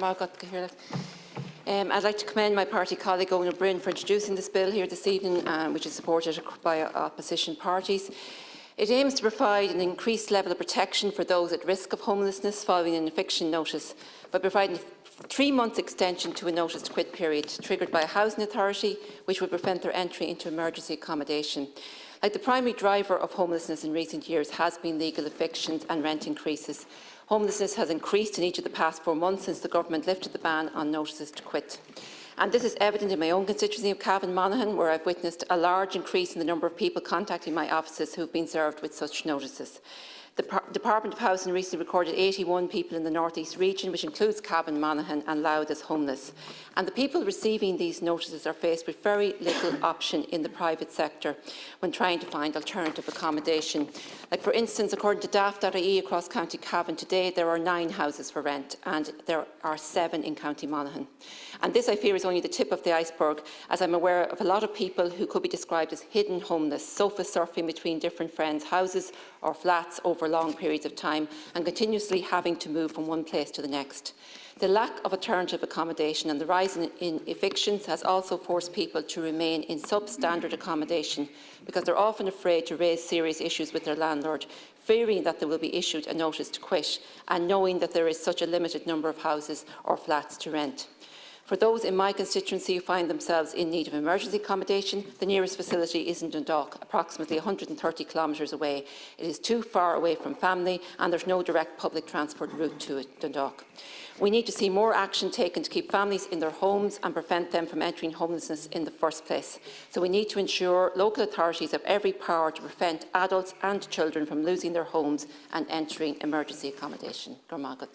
I'd like to commend my party colleague Owen O'Brien for introducing this bill here this evening, which is supported by opposition parties. It aims to provide an increased level of protection for those at risk of homelessness following an eviction notice by providing a 3-month extension to a notice to quit period triggered by a housing authority, which would prevent their entry into emergency accommodation. Like the primary driver of homelessness in recent years has been legal evictions and rent increases. Homelessness has increased in each of the past 4 months since the government lifted the ban on notices to quit. And this is evident in my own constituency of Cavan Monaghan, where I've witnessed a large increase in the number of people contacting my offices who have been served with such notices. The Department of Housing recently recorded 81 people in the North East region, which includes Cavan, Monaghan and Louth, as homeless. And the people receiving these notices are faced with very little option in the private sector when trying to find alternative accommodation. Like, for instance, according to daft.ie across County Cavan today, there are 9 houses for rent and there are 7 in County Monaghan. And this, I fear, is only the tip of the iceberg, as I'm aware of a lot of people who could be described as hidden homeless, sofa surfing between different friends' houses or flats over long periods of time and continuously having to move from one place to the next. The lack of alternative accommodation and the rise in evictions has also forced people to remain in substandard accommodation because they're often afraid to raise serious issues with their landlord, fearing that they will be issued a notice to quit and knowing that there is such a limited number of houses or flats to rent. For those in my constituency who find themselves in need of emergency accommodation, the nearest facility is in Dundalk, approximately 130 kilometres away. It is too far away from family and there's no direct public transport route to Dundalk. We need to see more action taken to keep families in their homes and prevent them from entering homelessness in the first place. So we need to ensure local authorities have every power to prevent adults and children from losing their homes and entering emergency accommodation. Gormagat.